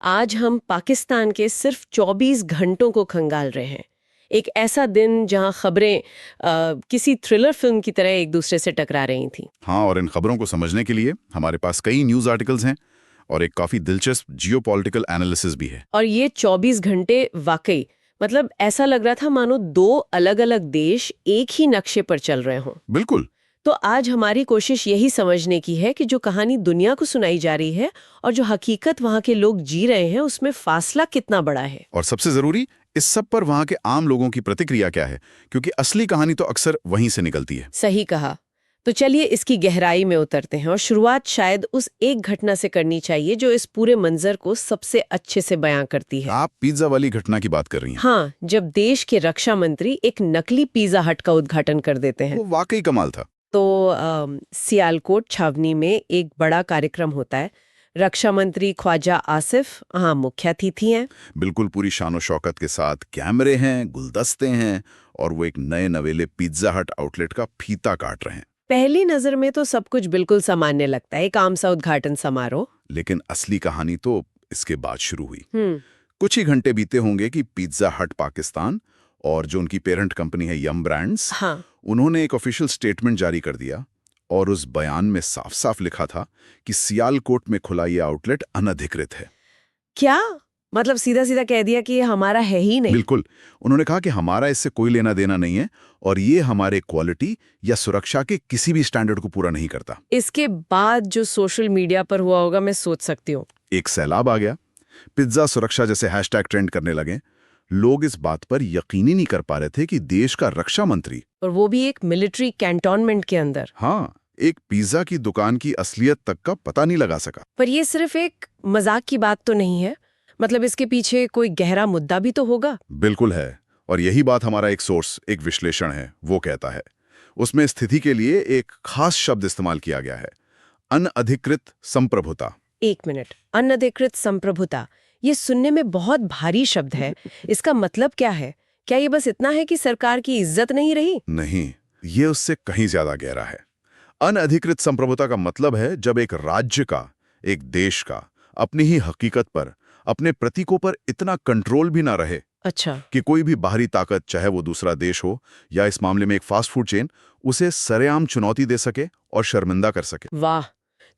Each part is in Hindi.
आज हम पाकिस्तान के सिर्फ 24 घंटों को खंगाल रहे हैं। एक ऐसा दिन जहां खबरें किसी थ्रिलर फिल्म की तरह एक दूसरे से टकरा रही थीं। हाँ, और इन खबरों को समझने के लिए हमारे पास कई न्यूज़ आर्टिकल्स हैं और एक काफ़ी दिलचस्प जियोपॉलिटिकल एनालिसिस भी है। और ये 24 घंटे वाकई मतलब ऐसा लग रहा था मानो दो अलग-अलग देश एक ही नक्शे पर चल रहे हों। बिल्कुल। तो आज हमारी कोशिश यही समझने की है कि जो कहानी दुनिया को सुनाई जा रही है और जो हकीकत वहां के लोग जी रहे हैं उसमें फासला कितना बड़ा है। और सबसे ज़रूरी, इस सब पर वहाँ के आम लोगों की प्रतिक्रिया क्या है, क्योंकि असली कहानी तो अक्सर वहीं से निकलती है। सही कहा। तो चलिए इसकी गहराई में उतरते हैं और शुरुआत शायद उस एक घटना से करनी चाहिए जो इस पूरे मंजर को सबसे अच्छे से बयां करती है। आप पिज्ज़ा वाली घटना की बात कर रही हैं। हाँ, जब देश के रक्षा मंत्री एक नकली पिज्जा हट का उद्घाटन कर देते हैं। वो वाकई कमाल था। तो सियालकोट छावनी में एक बड़ा कार्यक्रम होता है। रक्षा मंत्री ख्वाजा आसिफ मुख्य अतिथि हैं। बिल्कुल पूरी शानो शौकत के साथ कैमरे हैं, गुलदस्ते हैं और वो एक नए नवेले पिज्ज़ा हट आउटलेट का फीता काट रहे हैं। पहली नजर में तो सब कुछ बिल्कुल सामान्य लगता है, एक आम सा उद्घाटन समारोह। लेकिन असली कहानी तो इसके बाद शुरू हुई। हम्म। कुछ ही घंटे बीते होंगे कि पिज्ज़ा हट पाकिस्तान और जो उनकी पेरेंट कंपनी है यम ब्रांड्स, हाँ। उन्होंने एक ऑफिशियल स्टेटमेंट जारी कर दिया और उस बयान में साफ साफ लिखा था कि सियालकोट में खुला ये आउटलेट अनधिकृत है। क्या मतलब सीधा सीधा कह दिया कि ये हमारा है ही नहीं। बिल्कुल। उन्होंने कहा कि हमारा इससे कोई लेना देना नहीं है और ये हमारे क्वालिटी या सुरक्षा के किसी भी स्टैंडर्ड को पूरा नहीं करता। इसके बाद जो सोशल मीडिया पर हुआ होगा मैं सोच सकती हूँ। एक सैलाब आ गया। पिज्जा सुरक्षा जैसे हैशटैग ट्रेंड करने लगे। लोग इस बात पर यकीन ही नहीं कर पा रहे थे कि देश का रक्षा मंत्री, और वो भी एक मिलिट्री कैंटोनमेंट के अंदर, हाँ, एक पिज्जा की दुकान की असलियत तक का पता नहीं लगा सका। पर ये सिर्फ एक मजाक की बात तो नहीं है। मतलब इसके पीछे कोई गहरा मुद्दा भी तो होगा। बिल्कुल है। और यही बात हमारा एक सोर्स, एक विश्लेषण है, वो कहता है। उसमें स्थिति के लिए एक खास शब्द इस्तेमाल किया गया है, अनअधिकृत संप्रभुता। एक मिनट, अनधिकृत संप्रभुता, ये सुनने में बहुत भारी शब्द है। इसका मतलब क्या है? क्या ये बस इतना है कि सरकार की इज्जत नहीं रही? नहीं, ये उससे कहीं ज्यादा गहरा है। अनअधिकृत संप्रभुता का मतलब है जब एक राज्य का, एक देश का अपनी ही हकीकत पर, अपने प्रतीकों पर इतना कंट्रोल भी ना रहे। अच्छा। कि कोई भी बाहरी ताकत, चाहे वो दूसरा देश हो या इस मामले में एक फास्ट फूड चेन, उसे सरेआम चुनौती दे सके और शर्मिंदा कर सके। वाह,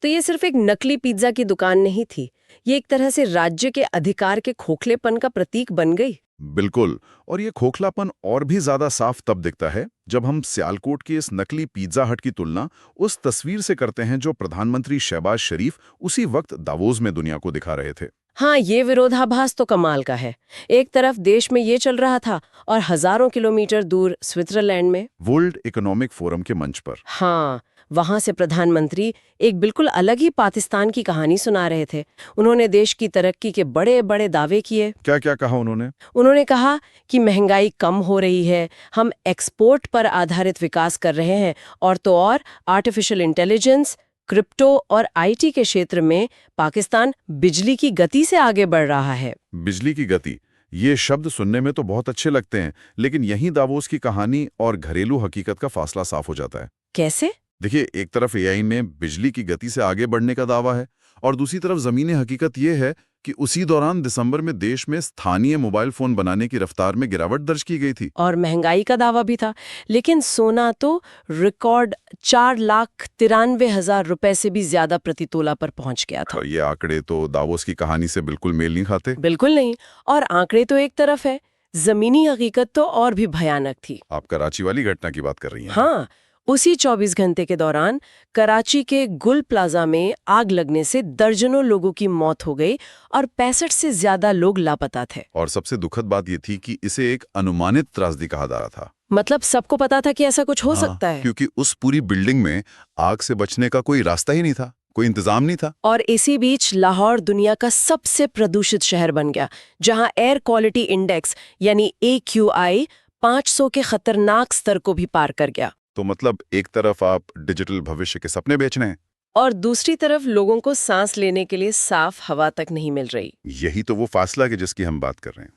तो ये सिर्फ एक नकली पिज्जा की दुकान नहीं थी, ये एक तरह से राज्य के अधिकार के खोखलेपन का प्रतीक बन गई। बिल्कुल। और ये खोखलापन और भी ज्यादा साफ तब दिखता है जब हम सियालकोट की इस नकली पिज्जा हट की तुलना उस तस्वीर से करते हैं जो प्रधानमंत्री शहबाज शरीफ उसी वक्त दावोस में दुनिया को दिखा रहे थे। हाँ, ये विरोधाभास तो कमाल का है। एक तरफ देश में ये चल रहा था और हजारों किलोमीटर दूर स्विट्जरलैंड में, वर्ल्ड इकोनॉमिक फोरम के मंच पर, हाँ, वहां से प्रधानमंत्री एक बिल्कुल अलग ही पाकिस्तान की कहानी सुना रहे थे। उन्होंने देश की तरक्की के बड़े बड़े दावे किए। क्या क्या कहा उन्होंने? उन्होंने कहा कि महंगाई कम हो रही है, हम एक्सपोर्ट पर आधारित विकास कर रहे हैं, और तो और आर्टिफिशियल इंटेलिजेंस, क्रिप्टो और आईटी के क्षेत्र में पाकिस्तान बिजली की गति से आगे बढ़ रहा है। बिजली की गति, ये शब्द सुनने में तो बहुत अच्छे लगते हैं, लेकिन यहीं दावोस की कहानी और घरेलू हकीकत का फासला साफ हो जाता है। कैसे? देखिए, एक तरफ एआई में बिजली की गति से आगे बढ़ने का दावा है और दूसरी तरफ जमीनी हकीकत यह है कि उसी दौरान दिसंबर में देश में स्थानीय मोबाइल फोन बनाने की रफ्तार में गिरावट दर्ज की गई थी। और महंगाई का दावा भी था, लेकिन सोना तो रिकॉर्ड 4,93,000 रुपए से भी ज्यादा प्रति तोला पर पहुंच गया था। ये आंकड़े तो दावोस की कहानी से बिल्कुल मेल नहीं खाते। बिल्कुल नहीं। और आंकड़े तो एक तरफ है, जमीनी हकीकत तो और भी भयानक थी। आप कराची वाली घटना की बात कर रही हैं? हाँ, उसी 24 घंटे के दौरान कराची के गुल प्लाजा में आग लगने से दर्जनों लोगों की मौत हो गई और 65 से ज्यादा लोग लापता थे। और सबसे दुखद बात यह थी कि इसे एक अनुमानित त्रासदी कहा जा रहा था। मतलब सबको पता था कि ऐसा कुछ हो हाँ, सकता है। क्योंकि उस पूरी बिल्डिंग में आग से बचने का कोई रास्ता ही नहीं था, कोई इंतजाम नहीं था। और इसी बीच लाहौर दुनिया का सबसे प्रदूषित शहर बन गया, जहां एयर क्वालिटी इंडेक्स यानी AQI 500 के खतरनाक स्तर को भी पार कर गया। तो मतलब एक तरफ आप डिजिटल भविष्य के सपने बेच रहे हैं और दूसरी तरफ लोगों को सांस लेने के लिए साफ हवा तक नहीं मिल रही। यही तो वो फासला है जिसकी हम बात कर रहे हैं।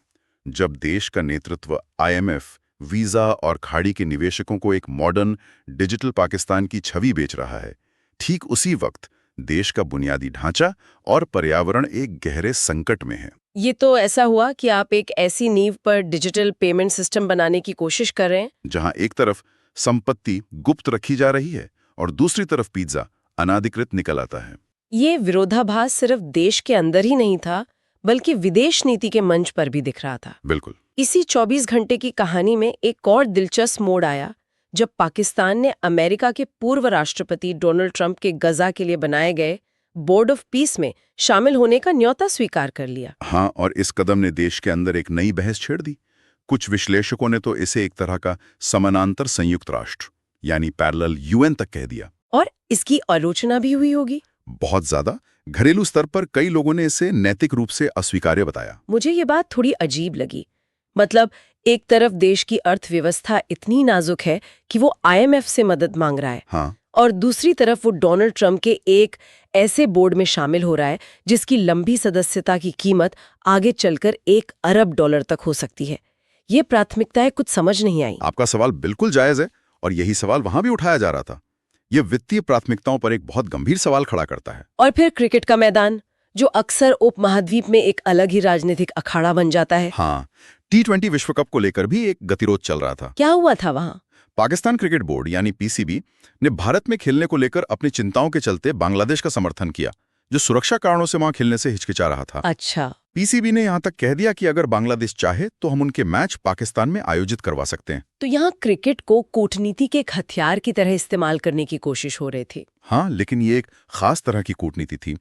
जब देश का नेतृत्व IMF, वीजा और खाड़ी के निवेशकों को एक मॉडर्न डिजिटल पाकिस्तान की छवि बेच रहा है, ठीक उसी वक्त देश का बुनियादी ढांचा और पर्यावरण एक गहरे संकट में है। ये तो ऐसा हुआ कि आप एक ऐसी नींव पर डिजिटल पेमेंट सिस्टम बनाने की कोशिश कर रहे हैं जहां एक तरफ संपत्ति गुप्त रखी जा रही है और दूसरी तरफ पिज्जा अनाधिकृत निकल आता है। ये विरोधाभास सिर्फ देश के अंदर ही नहीं था, बल्कि विदेश नीति के मंच पर भी दिख रहा था। बिल्कुल। इसी 24 घंटे की कहानी में एक और दिलचस्प मोड़ आया जब पाकिस्तान ने अमेरिका के पूर्व राष्ट्रपति डोनाल्ड ट्रंप के गजा के लिए बनाए गए बोर्ड ऑफ पीस में शामिल होने का न्योता स्वीकार कर लिया। हाँ, और इस कदम ने देश के अंदर एक नई बहस छेड़ दी। कुछ विश्लेषकों ने तो इसे एक तरह का समानांतर संयुक्त राष्ट्र यानी पैरेलल यूएन तक कह दिया। और इसकी आलोचना भी हुई होगी। बहुत ज्यादा। घरेलू स्तर पर कई लोगों ने इसे नैतिक रूप से अस्वीकार्य बताया। मुझे ये बात थोड़ी अजीब लगी। मतलब एक तरफ देश की अर्थव्यवस्था इतनी नाजुक है कि वो IMF से मदद मांग रहा है, हाँ, और दूसरी तरफ वो डोनाल्ड ट्रंप के एक ऐसे बोर्ड में शामिल हो रहा है जिसकी लंबी सदस्यता की कीमत आगे चलकर $1 अरब तक हो सकती है। ये प्राथमिकताएं कुछ समझ नहीं आई। आपका सवाल बिल्कुल जायज है और यही सवाल वहां भी उठाया जा रहा था। ये वित्तीय प्राथमिकताओं पर एक बहुत गंभीर सवाल खड़ा करता है। और फिर क्रिकेट का मैदान, जो अक्सर उपमहाद्वीप में एक अलग ही राजनीतिक अखाड़ा बन जाता है। हाँ, T20 विश्व कप को लेकर भी एक गतिरोध चल रहा था। क्या हुआ था वहां? पाकिस्तान क्रिकेट बोर्ड यानी PCB ने भारत में खेलने को लेकर अपनी चिंताओं के चलते बांग्लादेश का समर्थन किया, जो सुरक्षा कारणों से वहां खेलने से हिचकिचा रहा था। अच्छा। PCB ने यहां तक कह दिया कि अगर बांग्लादेश चाहे तो हम उनके मैच पाकिस्तान में आयोजित करवा सकते हैं। तो यहाँ क्रिकेट को कूटनीति के एक हथियार की तरह इस्तेमाल करने की कोशिश हो रही थी। हाँ, लेकिन ये एक खास तरह की कूटनीति थी।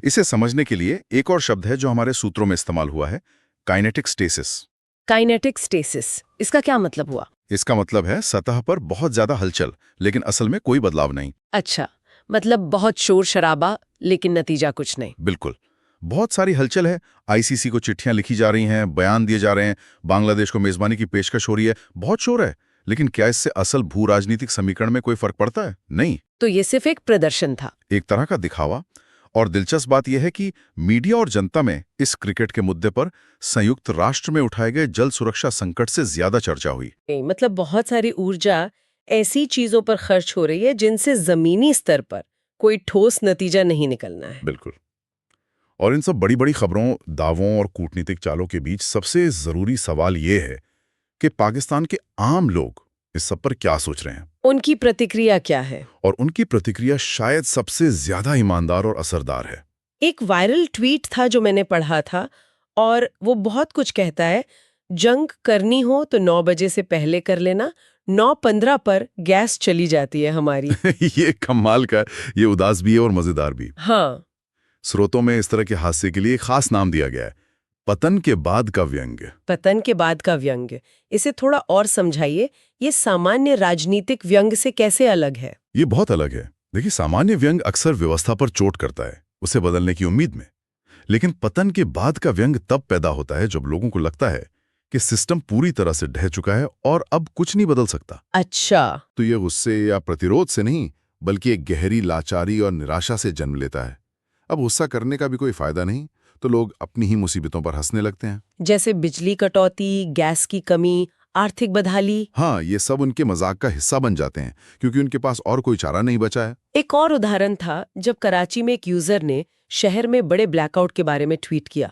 इसे समझने के लिए एक और शब्द है जो हमारे सूत्रों में इस्तेमाल हुआ है, काइनेटिक स्टेसिस। काइनेटिक स्टेसिस, इसका क्या मतलब हुआ? इसका मतलब है सतह पर बहुत ज्यादा हलचल लेकिन असल में कोई बदलाव नहीं। अच्छा, मतलब बहुत शोर शराबा लेकिन नतीजा कुछ नहीं। बिल्कुल। बहुत सारी हलचल है, ICC को चिट्ठियां लिखी जा रही हैं, बयान दिए जा रहे हैं, बांग्लादेश को मेजबानी की पेशकश हो रही है, बहुत शोर है, लेकिन क्या इससे असल भू राजनीतिक समीकरण में कोई फर्क पड़ता है? नहीं। तो ये सिर्फ एक प्रदर्शन था, एक तरह का दिखावा। और दिलचस्प बात यह है कि मीडिया और जनता में इस क्रिकेट के मुद्दे पर संयुक्त राष्ट्र में उठाए गए जल सुरक्षा संकट से ज्यादा चर्चा हुई। मतलब बहुत सारी ऊर्जा ऐसी चीजों पर खर्च हो रही है जिनसे जमीनी स्तर पर कोई ठोस नतीजा नहीं निकलना है। बिल्कुल। और इन सब बड़ी बड़ी खबरों, दावों और कूटनीतिक चालों के बीच सबसे जरूरी सवाल ये है कि पाकिस्तान के आम लोग इस सब पर क्या सोच रहे हैं, उनकी प्रतिक्रिया क्या है। और उनकी प्रतिक्रिया शायद सबसे ज्यादा ईमानदार और असरदार है। एक वायरल ट्वीट था जो मैंने पढ़ा था और वो बहुत कुछ कहता है। जंग करनी हो तो 9 बजे से पहले कर लेना, 9:15 पर गैस चली जाती है हमारी। ये कमाल का, ये उदास भी है और मजेदार भी। हाँ। स्रोतों में इस तरह के हादसे के लिए खास नाम दिया गया है, पतन के बाद का व्यंग्य। पतन के बाद का व्यंग्य, इसे थोड़ा और समझाइए। ये सामान्य राजनीतिक व्यंग्य से कैसे अलग है? ये बहुत अलग है। देखिए, सामान्य व्यंग्य अक्सर व्यवस्था पर चोट करता है, उसे बदलने की उम्मीद में। लेकिन पतन के बाद का व्यंग्य तब पैदा होता है जब लोगों को लगता है कि सिस्टम पूरी तरह से ढह चुका है और अब कुछ नहीं बदल सकता। अच्छा। तो ये गुस्से या प्रतिरोध से नहीं, बल्कि एक गहरी लाचारी और निराशा से जन्म लेता है। अब गुस्सा करने का भी कोई फायदा नहीं, तो लोग अपनी ही मुसीबतों पर हंसने लगते हैं। जैसे बिजली कटौती, गैस की कमी, आर्थिक बदहाली। हाँ, ये सब उनके मजाक का हिस्सा बन जाते हैं क्योंकि उनके पास और कोई चारा नहीं बचा है। एक और उदाहरण था जब कराची में एक यूजर ने शहर में बड़े ब्लैकआउट के बारे में ट्वीट किया।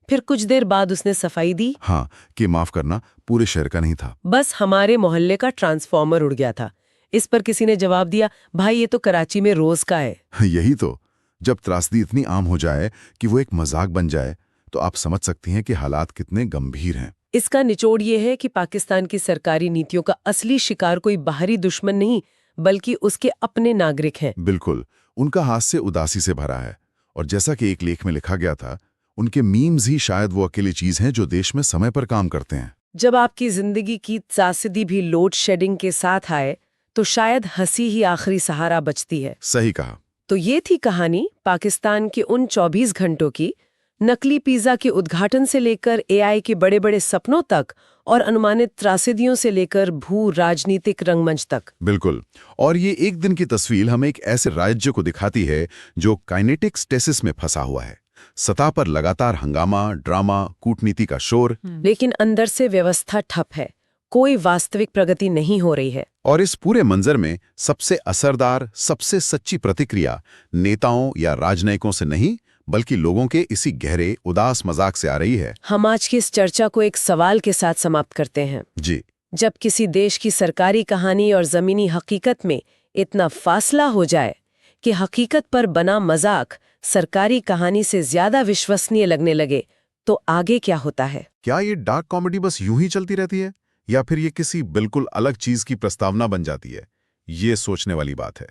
फिर कुछ देर बाद उसने सफाई दी। हाँ, कि माफ करना, पूरे शहर का नहीं था, बस हमारे मोहल्ले का ट्रांसफॉर्मर उड़ गया था। इस पर किसी ने जवाब दिया, भाई ये तो कराची में रोज का है। यही तो, जब त्रासदी इतनी आम हो जाए कि वो एक मजाक बन जाए, तो आप समझ सकती हैं कि हालात कितने गंभीर हैं। इसका निचोड़ ये है कि पाकिस्तान की सरकारी नीतियों का असली शिकार कोई बाहरी दुश्मन नहीं, बल्कि उसके अपने नागरिक हैं। बिल्कुल, उनका हास्य उदासी से भरा है। और जैसा कि एक लेख में लिखा गया था, उनके मीम्स ही शायद वो अकेली चीज हैं जो देश में समय पर काम करते हैं। जब आपकी जिंदगी की त्रासदी भी लोड शेडिंग के साथ आए, तो शायद हंसी ही आखिरी सहारा बचती है। सही कहा। तो ये थी कहानी पाकिस्तान के उन 24 घंटों की, नकली पिज्जा के उद्घाटन से लेकर AI के बड़े बड़े सपनों तक, और अनुमानित त्रासदियों से लेकर भू राजनीतिक रंगमंच तक। बिल्कुल। और ये एक दिन की तस्वीर हमें एक ऐसे राज्य को दिखाती है जो काइनेटिक स्टेसिस में फंसा हुआ है। सतह पर लगातार हंगामा, ड्रामा, कूटनीति का शोर, लेकिन अंदर से व्यवस्था ठप है। कोई वास्तविक प्रगति नहीं हो रही है। और इस पूरे मंजर में सबसे असरदार, सबसे सच्ची प्रतिक्रिया नेताओं या राजनयिकों से नहीं, बल्कि लोगों के इसी गहरे उदास मजाक से आ रही है। हम आज की इस चर्चा को एक सवाल के साथ समाप्त करते हैं। जी। जब किसी देश की सरकारी कहानी और जमीनी हकीकत में इतना फासला हो जाए कि हकीकत पर बना मजाक सरकारी कहानी से ज्यादा विश्वसनीय लगने लगे, तो आगे क्या होता है? क्या ये डार्क कॉमेडी बस यूं ही चलती रहती है, या फिर ये किसी बिल्कुल अलग चीज की प्रस्तावना बन जाती है? ये सोचने वाली बात है।